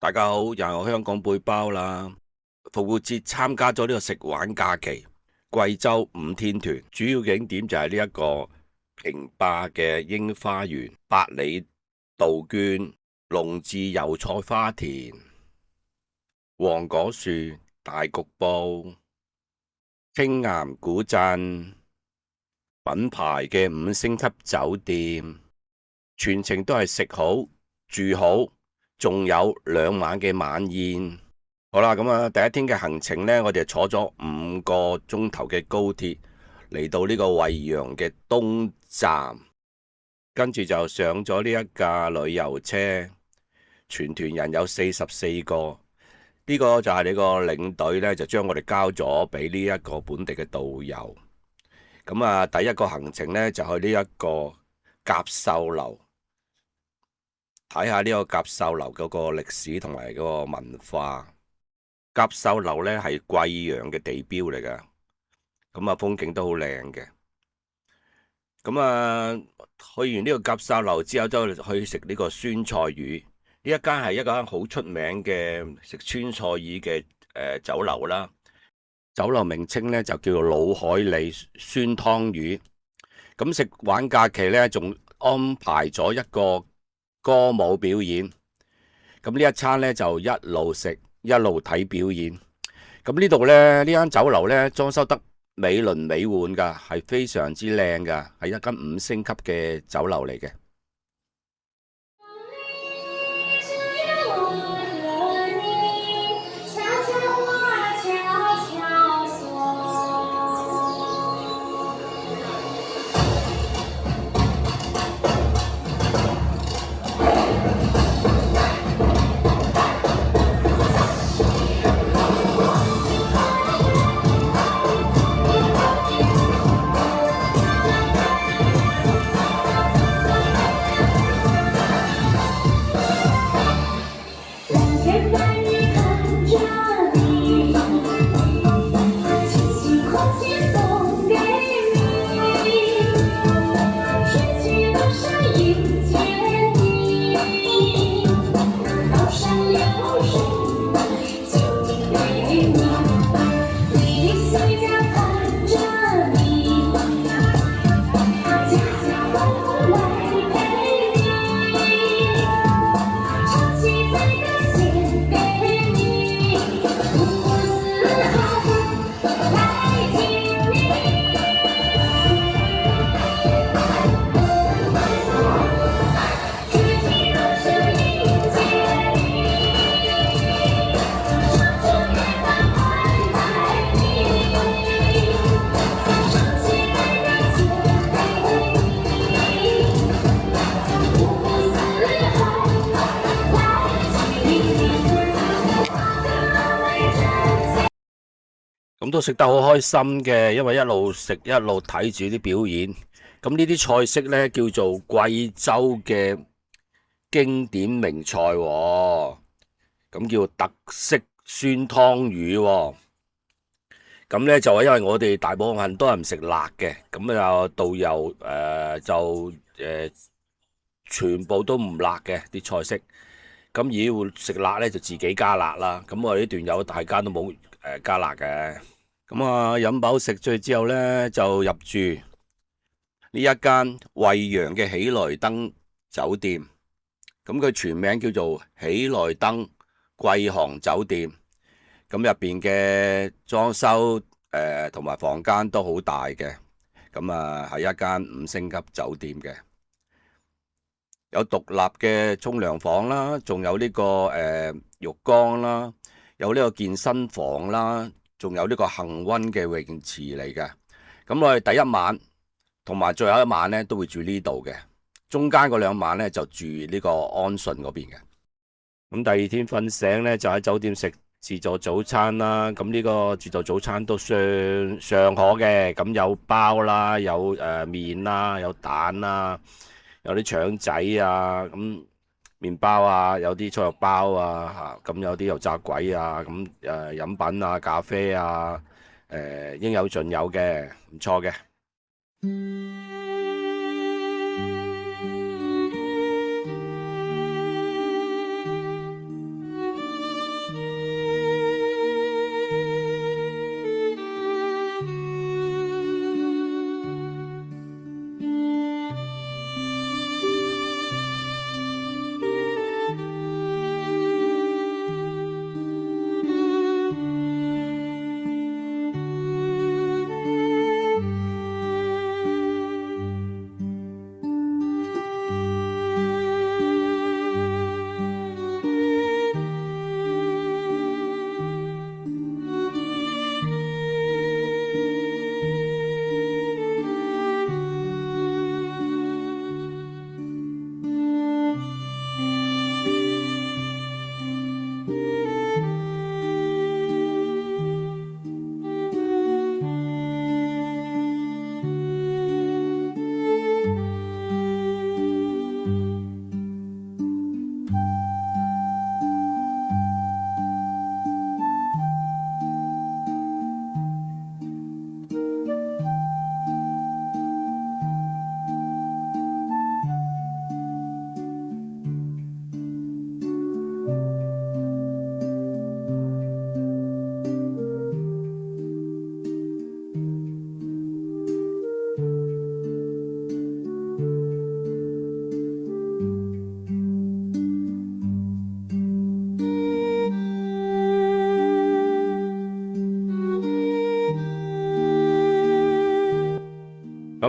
大家好，又係我香港背包啦。復活節參加咗呢個食玩假期，貴州5天團，主要景點就係呢一個平壩嘅櫻花園、百里杜鵑、龍治油菜花田、黃果樹、大局部、青岩古鎮、品牌嘅5星級酒店，全程都係食好住好，仲有2晚嘅晚宴。好啦，咁啊，第一天嘅行程呢，我哋坐咗5個鐘頭嘅高鐵嚟到呢個惠陽嘅東站，跟住就上咗呢一架旅遊車，全團人有44個。呢個就係你個領隊呢，就將我哋交咗俾呢一個本地嘅導遊。咁啊，第一個行程呢，就去呢一個甲秀樓，睇下呢個甲秀樓嗰個歷史同埋嗰個文化。甲秀樓咧係貴陽嘅地標嚟噶，咁啊風景都好靚嘅。咁啊去完呢個甲秀樓之後，就去食呢個酸菜魚。呢一間係一間好出名嘅食酸菜魚嘅酒樓啦。酒樓名稱咧就叫做老海里酸湯魚。咁食玩假期咧，仲安排咗一個歌舞表演。咁呢一餐咧就一路食一路睇表演。咁呢度呢，呢間酒樓呢，裝修得美輪美奐噶，係非常之靚噶，係一間5星級嘅酒樓嚟嘅。咁都食得好開心嘅，因為一路食一路睇住啲表演。咁呢啲菜式呢，叫做貴州嘅經典名菜喎，咁叫特色酸湯魚。咁呢，就係因為我哋大部分都係唔食辣嘅，咁啊導遊全部都唔辣嘅啲菜式。咁如果會食辣呢，就自己加辣啦。咁我哋呢段友大家都冇加辣嘅。咁啊飲飽食醉之後呢，就入住呢一間惠陽嘅喜來登酒店。咁佢全名叫做喜來登貴航酒店。咁入邊嘅裝修同埋房間都好大嘅。咁啊係一間5星級酒店嘅，有獨立嘅沖涼房啦，仲有呢個浴缸啦，有呢個健身房啦，仲有呢個恒溫嘅泳池嚟嘅。咁我哋第一晚同埋最後一晚呢都會住呢度嘅，中間嗰2晚呢就住呢個安順嗰邊嘅。咁第二天瞓醒呢，就喺酒店食自助早餐啦。咁呢個自助早餐都尚可嘅，咁有包啦，有麵啦，有蛋啦，有啲腸仔啊，咁麵包啊，有啲菜肉包啊，咁有啲油炸鬼啊，咁飲品啊，咖啡啊，應有盡有嘅，唔錯嘅。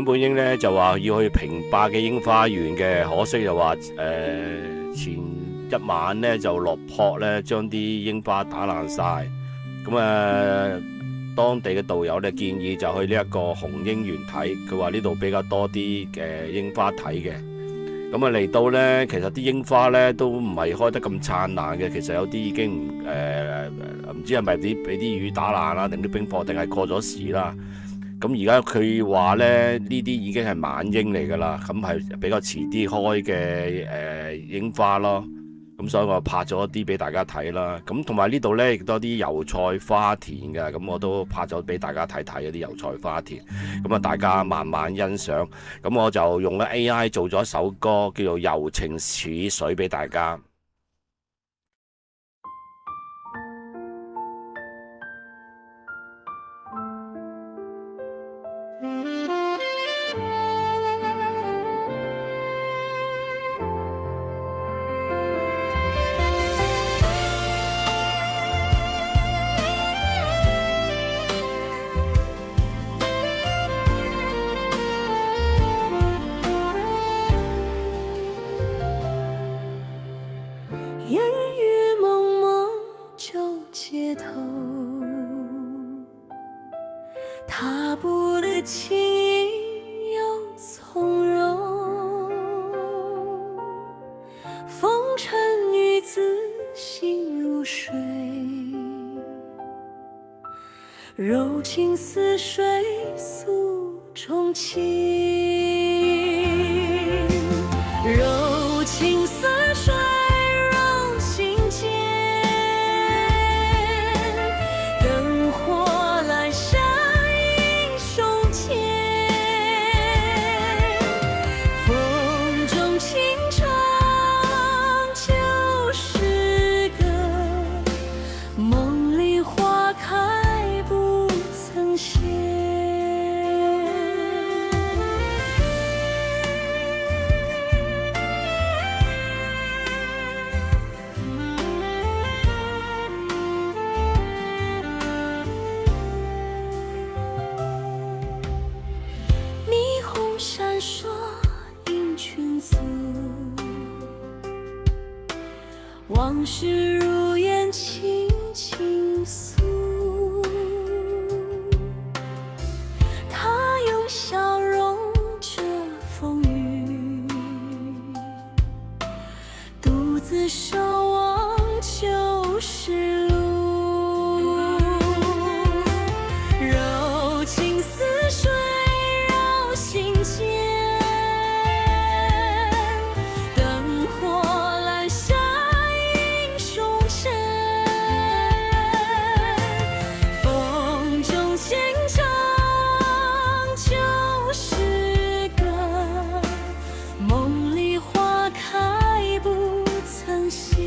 根本英呢就話要去平霸嘅櫻花園嘅，可惜就話前一晚呢就落雹呢，將啲櫻花打爛晒。咁當地嘅導遊呢建議就去呢一個紅櫻園睇，佢話呢度比較多啲嘅櫻花睇嘅。咁嚟到呢，其實啲櫻花呢都唔係開得咁燦爛嘅，其實有啲已經唔知係咪俾啲雨打爛啦，定啲冰雹，定係過咗時啦。咁而家佢話呢，呢啲已經係晚櫻嚟㗎啦，咁係比較遲啲開嘅櫻花咯。咁所以我拍咗一啲俾大家睇啦。咁同埋呢度呢，亦都有啲油菜花田㗎，咁我都拍咗俾大家睇睇嗰啲油菜花田。咁大家慢慢欣賞。咁我就用咗 AI 做咗一首歌，叫做《柔情似水》俾大家。踏步的轻盈又从容，风尘女子心如水，柔情似水诉衷情，柔情似水柔心间，灯火阑珊映胸前，风中情长就是个梦里花开不曾谢。霓虹闪烁映裙素，往事如烟轻轻诉。她用笑容遮风雨，独自守望旧时路。柔情似水绕心间，灯火阑珊映胸前，风中情长就是个梦里花开不曾谢。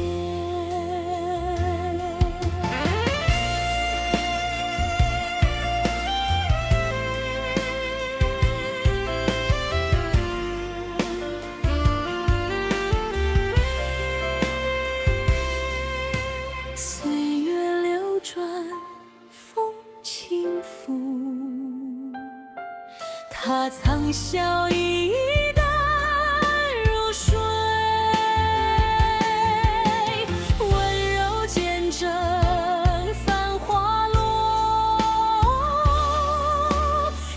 岁月流转，风轻拂，他藏笑意淡如水，温柔见证繁华落，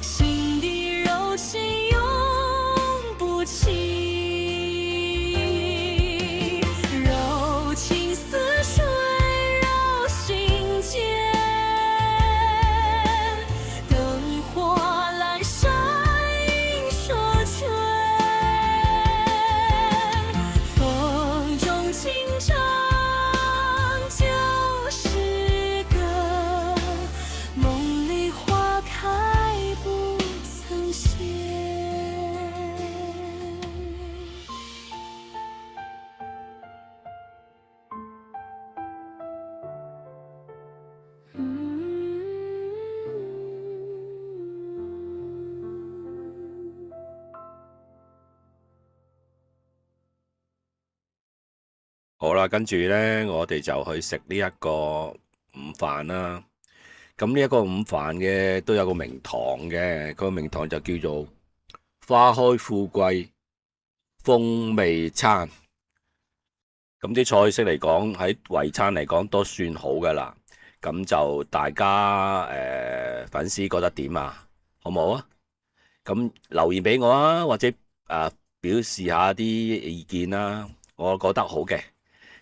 心底柔情永不弃，柔情似水绕心间，灯火阑珊映说春，风中情长就是个梦里花开不曾谢。好啦，跟住呢，我哋就去食呢一個午飯啦。咁呢一個午飯嘅都有個名堂嘅，個名堂就叫做花開富貴風味餐。咁啲菜式嚟講，喺圍餐嚟講都算好噶啦。咁就大家粉絲覺得點啊？好唔好啊？咁留言俾我啊，或者表示下啲意見啦。我覺得好嘅。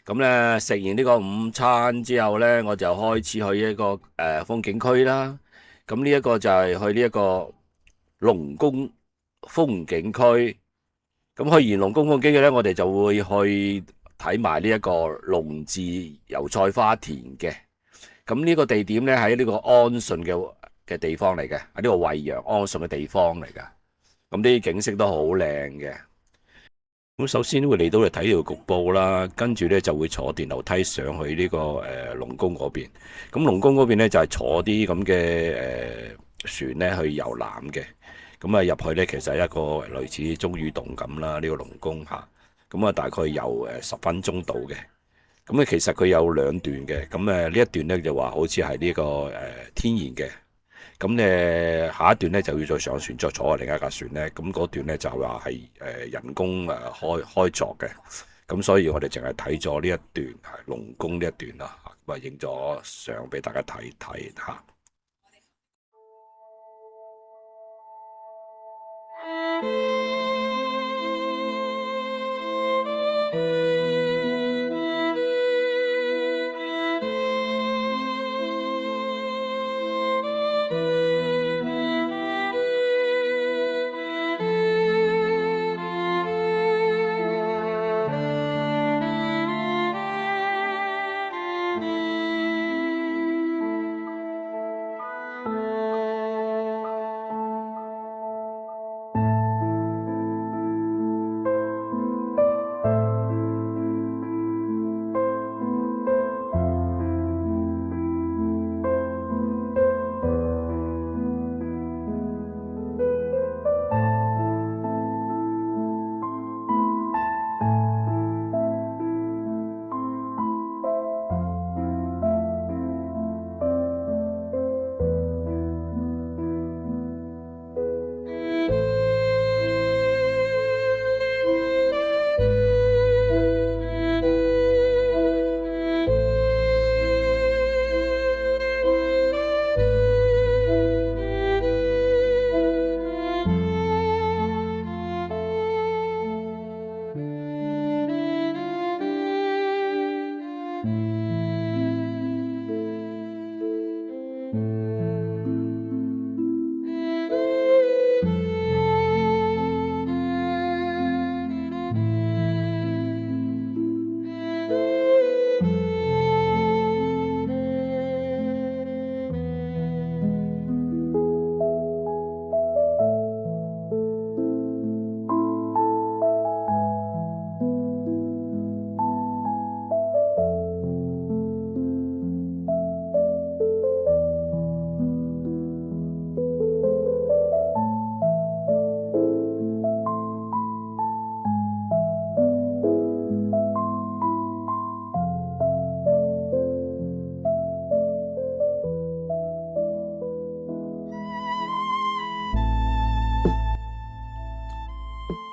咁咧食完呢個午餐之後咧，我就開始去一個風景區啦。咁呢一個就係去呢一個龍宮風景區。咁去完龍宮風景區咧，我哋就會去睇埋呢一個龍字油菜花田嘅。咁呢個地點咧喺呢個安順嘅地方嚟嘅，喺呢個惠陽安順嘅地方嚟噶。咁啲景色都好靚嘅。咁首先會嚟到嚟睇條局部啦，跟住咧就會坐電樓梯上去呢個龍宮嗰邊。咁龍宮嗰邊咧就係坐啲咁嘅船咧去遊覽嘅。咁啊入去咧其實係一個類似鐘乳洞咁啦，呢個龍宮嚇。咁啊大概遊10分鐘到嘅。咁咧其實佢有2段嘅。咁呢一段咧就話好似係呢個天然嘅。咁下一段咧就要再上船，再坐另一架船咧。咁嗰段咧就話係人工開鑿嘅。咁所以我哋淨係睇咗呢一段係龍宮呢一段啦。咁啊影咗相俾大家睇睇嚇。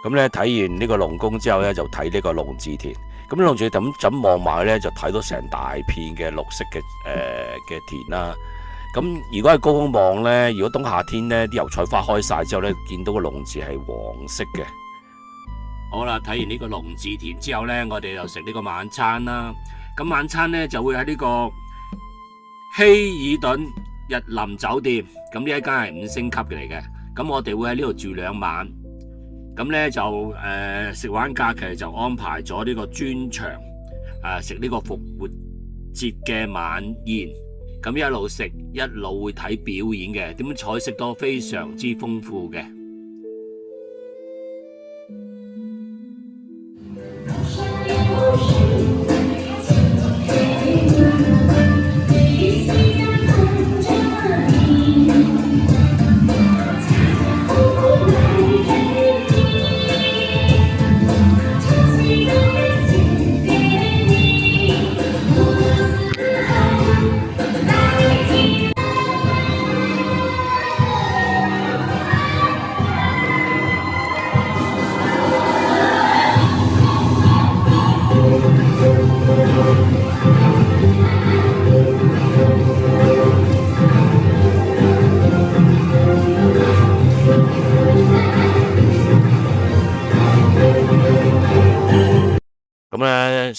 咁咧睇完呢個龍宮之後咧，就睇呢個龍字田。咁龍字田咁望埋咧，就睇到成大片嘅綠色嘅田啦。咁如果係高空望咧，如果冬夏天咧，啲油菜花開晒之後咧，見到個龍字係黃色嘅。好啦，睇完呢個龍字田之後咧，我哋就食呢個晚餐啦。咁晚餐咧就會喺呢個希爾頓日林酒店。咁呢一間係5星級嘅嚟嘅。咁我哋會喺呢度住2晚。咁咧就食玩假期就安排咗呢個專場食呢個復活節嘅晚宴。咁一路食一路會睇表演嘅，點樣菜式都非常之豐富嘅。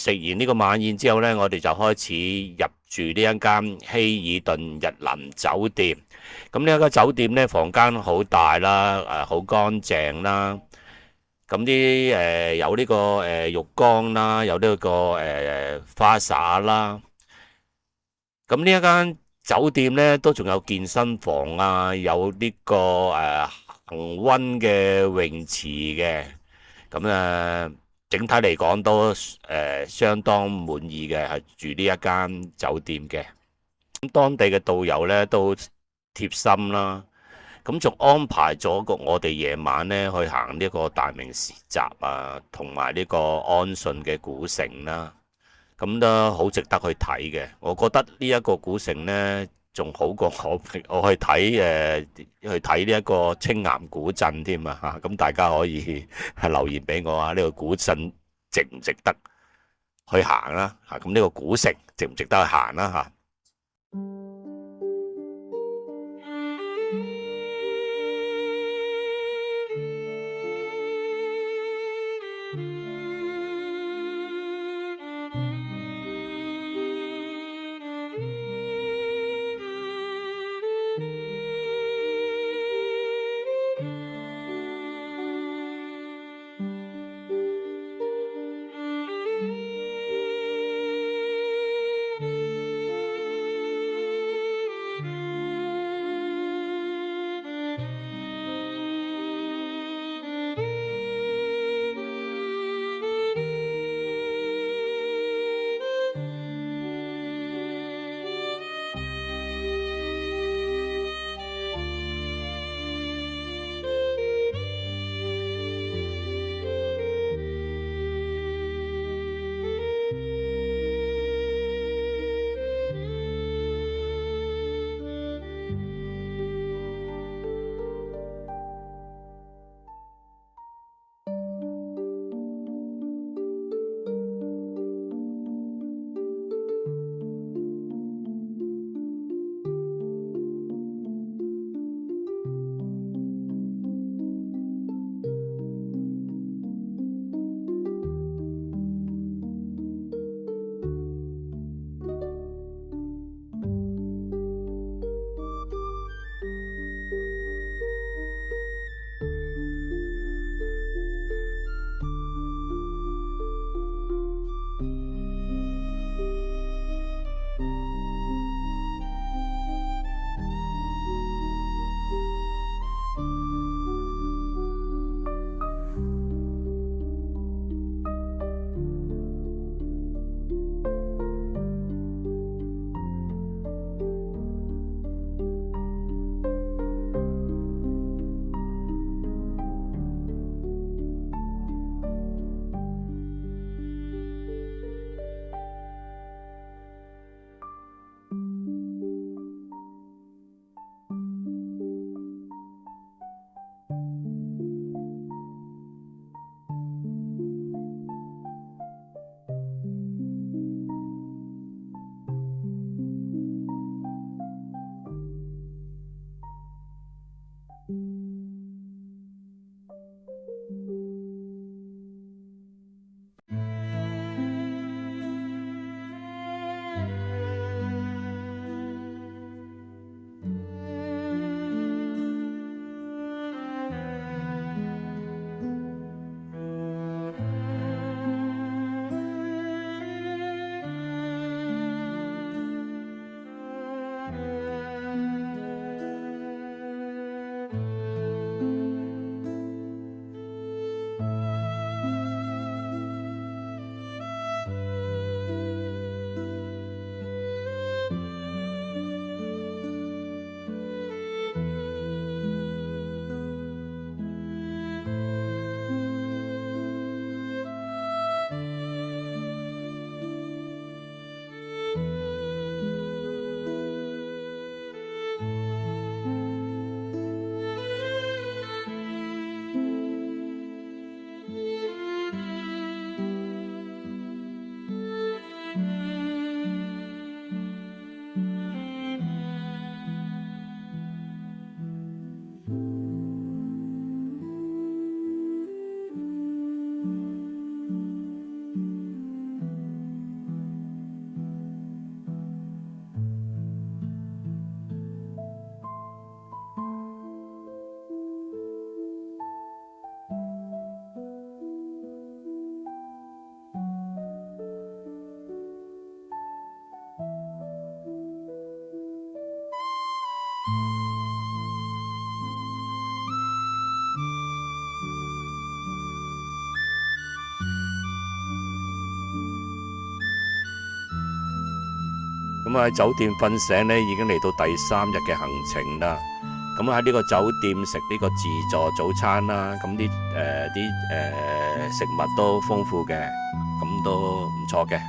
食完呢個晚宴之後呢，我哋就開始入住呢一間希爾頓日林酒店。咁呢一間酒店呢，房間好大啦，好乾淨啦。咁啲有呢個浴缸啦，有呢個花灑啦。咁呢一間酒店呢，都仲有健身房啊，有呢個恒溫嘅泳池嘅。咁整體嚟講都相當滿意嘅，係住呢一間酒店嘅。咁當地嘅導遊呢都貼心啦，咁仲安排咗我哋夜晚呢去行呢個大明市集啊，同埋呢個安順嘅古城啦。咁都好值得去睇嘅。我覺得呢一個古城呢，仲好過我去睇呢一個青岩古鎮添啊！嚇，咁大家可以留言俾我啊，呢個古鎮值唔值得去行啦？嚇，咁呢個古城值唔值得去行啦？嚇。咁喺酒店瞓醒呢，已經嚟到第3日嘅行程啦。咁喺呢個酒店食呢個自助早餐啦，咁啲食物都豐富嘅，咁都唔錯嘅。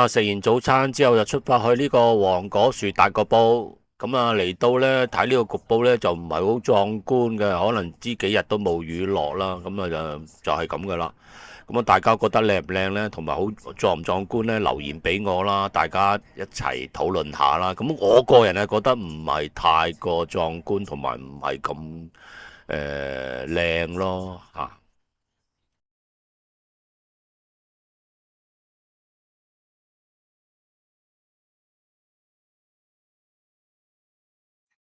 食完早餐之後就出發去呢個黃果樹大瀑布。咁嚟到呢，睇呢個瀑布呢，就唔係好壯觀嘅，可能呢幾日都冇雨落啦。咁就係咁噶啦。咁大家覺得靚唔靚呢？同埋好壯唔壯觀呢？留言俾我啦，大家一齊討論下啦。咁我個人係覺得唔係太過壯觀，同埋唔係咁靚咯嚇。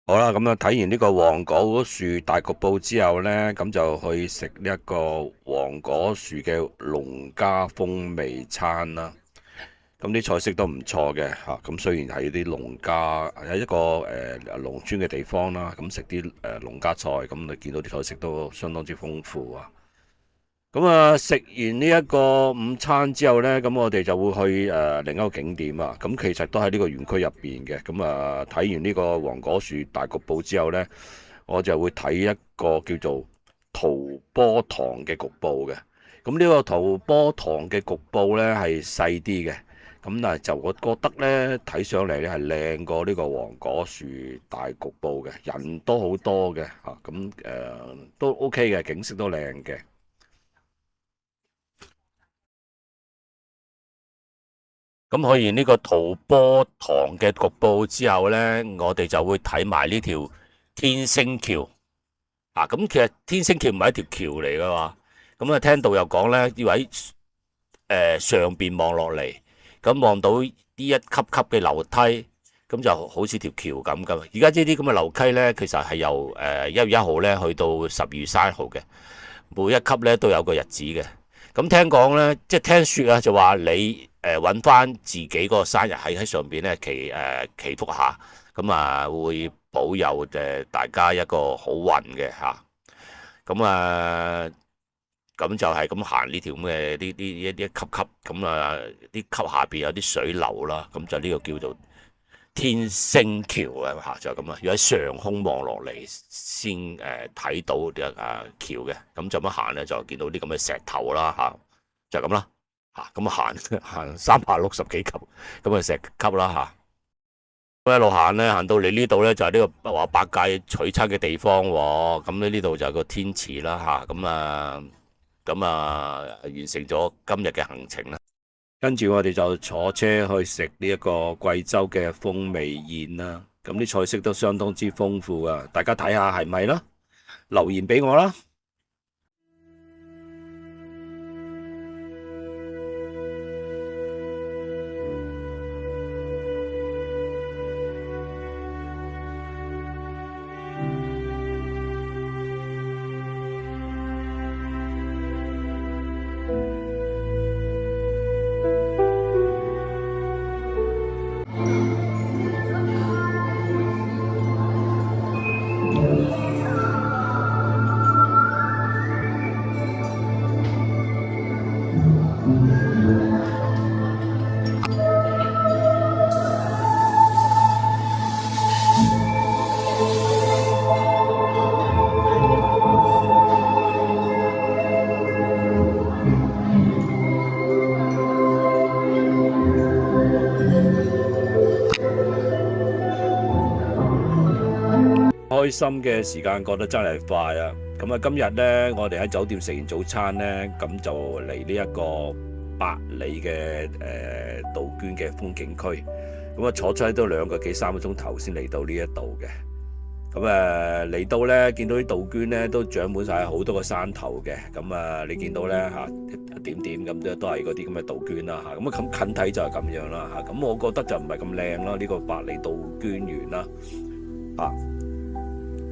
好啦，咁睇完呢個黃果樹大瀑布之後呢，咁就去食呢一個黃果樹嘅農家風味餐啦。咁啲菜式都唔錯嘅嚇。咁雖然係啲農家喺一個農村嘅地方啦，咁食啲農家菜，咁你見到啲菜式都相當之豐富啊。咁食完呢一個午餐之後呢，咁我哋就會去另一個景點啊。咁其實都喺呢個園區入邊嘅。咁睇完呢個黃果樹大瀑布之後呢，我就會睇一個叫做陶波塘嘅瀑布嘅。咁呢個陶波塘嘅瀑布呢係細啲嘅，咁但係就我覺得呢，睇上嚟呢係靚過呢個黃果樹大瀑布嘅，人都好多嘅嚇。咁都 OK 嘅，景色都靚嘅。咁去完呢個陶波塘嘅瀑布之後呢，我哋就會睇埋呢條天星橋。咁其實天星橋唔係一條橋嚟噶嘛。咁聽導遊講呢，要喺上邊望落嚟，咁望到呢一級級嘅樓梯，咁就好似條橋咁噶。而家呢啲咁嘅樓梯呢，其實係由1月1號呢去到12月3號嘅，每一級呢都有個日子嘅。咁聽講呢，即係聽說啊，就話你揾翻自己嗰個生日喺上邊咧祈福下，咁會保佑大家一個好運嘅嚇。咁就係咁行呢條咁嘅呢一級級，啲級下邊有啲水流啦，咁就呢個叫做天星橋啊嚇，就咁啊，要喺上空望落嚟先睇到啲橋嘅。咁就咁行咧，就見到啲咁嘅石頭啦嚇，就咁啦嚇。咁行360幾級咁嘅石級啦嚇。咁一路行咧，行到嚟呢度咧就係呢個話百佳取親嘅地方喎。咁呢度就係個天池啦嚇。咁完成咗今日嘅行程啦。跟住我哋就坐車去食呢一個貴州嘅風味宴啦。咁啲菜式都相當之豐富啊，大家睇下係咪啦？留言俾我啦。開心嘅時間過得真係快啊！咁啊，今日呢，我哋喺酒店食完早餐呢，咁就嚟呢一個百里嘅杜鵑嘅風景區。咁啊，坐出嚟都2個幾3個鐘頭先嚟到呢一度嘅。咁嚟到呢，見到啲杜鵑呢都長滿晒好多個山頭嘅。咁啊，你見到呢，一點點咁都係嗰啲咁嘅杜鵑啦嚇。咁啊近睇就係咁樣啦嚇。咁我覺得就唔係咁靚啦，呢個百里杜鵑園啦嚇。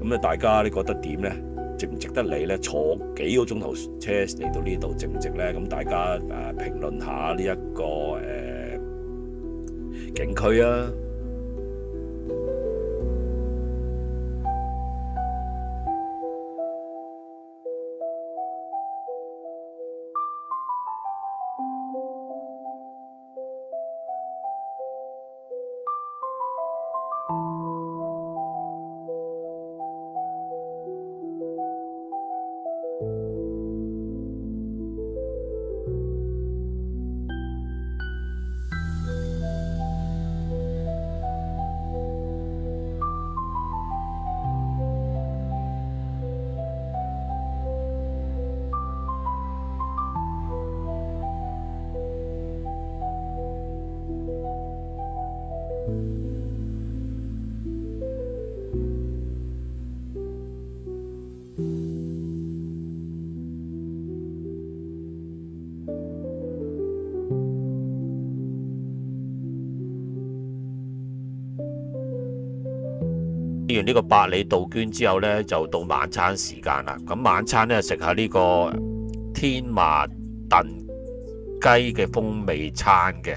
咁啊，大家你覺得點呢？值唔值得嚟呢？坐幾個鐘頭車嚟到呢度值唔值呢？咁大家評論下呢一個景區啊！食完呢個百里杜鵑之後呢，就到晚餐時間啦。咁晚餐呢，食下呢個天麻燉雞嘅風味餐嘅。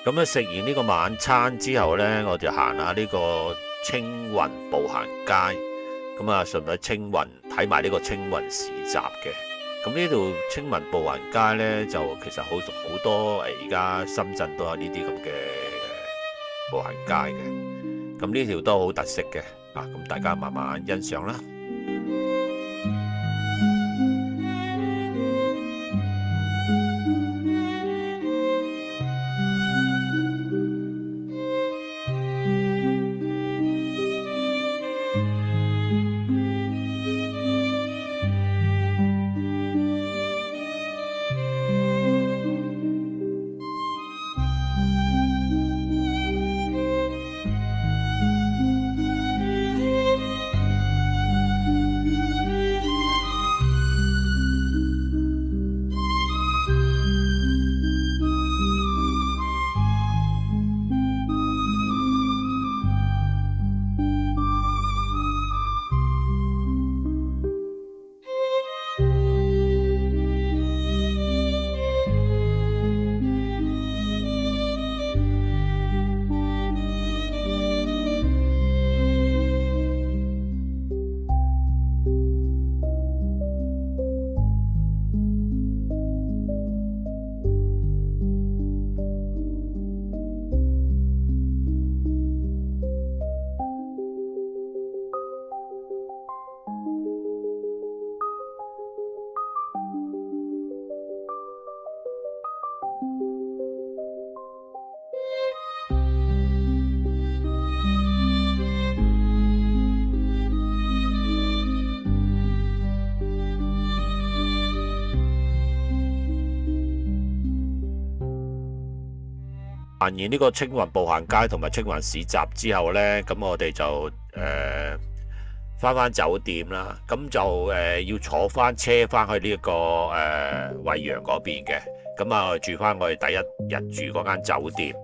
咁咧食完呢個晚餐之後呢，我就行下呢個青雲步行街。咁啊，順便青雲睇埋呢個青雲市集嘅。咁呢度青雲步行街呢，就其實好多而家深圳都有呢啲咁嘅步行街嘅。咁呢條都好特色嘅，咁大家慢慢欣賞啦。行完呢個青雲步行街同埋青雲市集之後呢，咁我哋就返酒店啦。咁就要坐返車返去呢、這個惠陽嗰邊嘅。咁啊住返我哋第一日住嗰間酒店，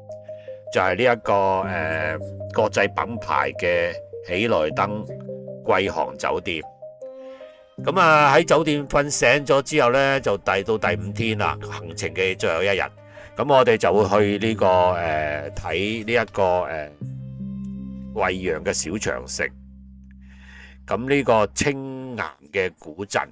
就係呢一個國際品牌嘅喜來登貴航酒店。咁啊喺酒店瞓醒咗之後呢，就到第5天啦，行程嘅最後一日。咁我哋就會去呢、這個睇呢一個惠陽嘅小長城，咁呢個青岩嘅古鎮。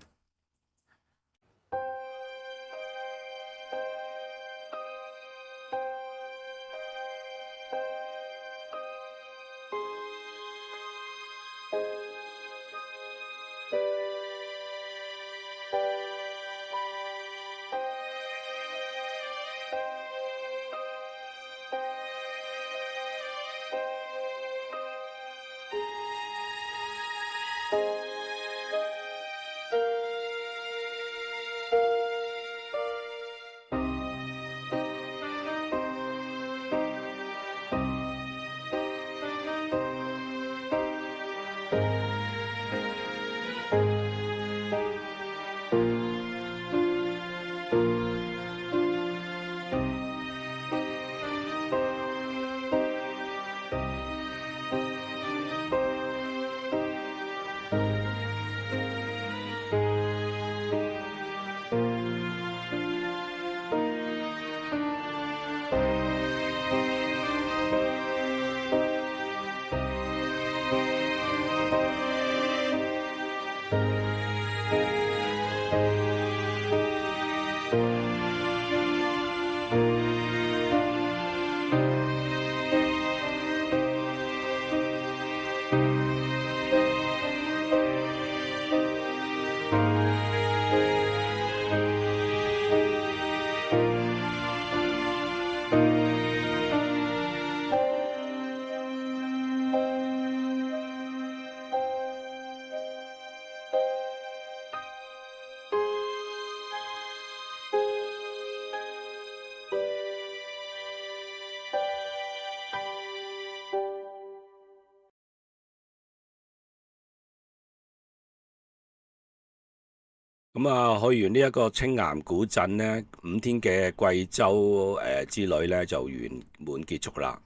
咁啊，去完呢一個青岩古鎮呢，5天嘅貴州之旅呢就圓滿結束啦。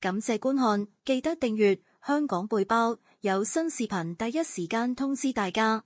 感謝觀看，記得訂閱香港背包，有新視頻第一時間通知大家。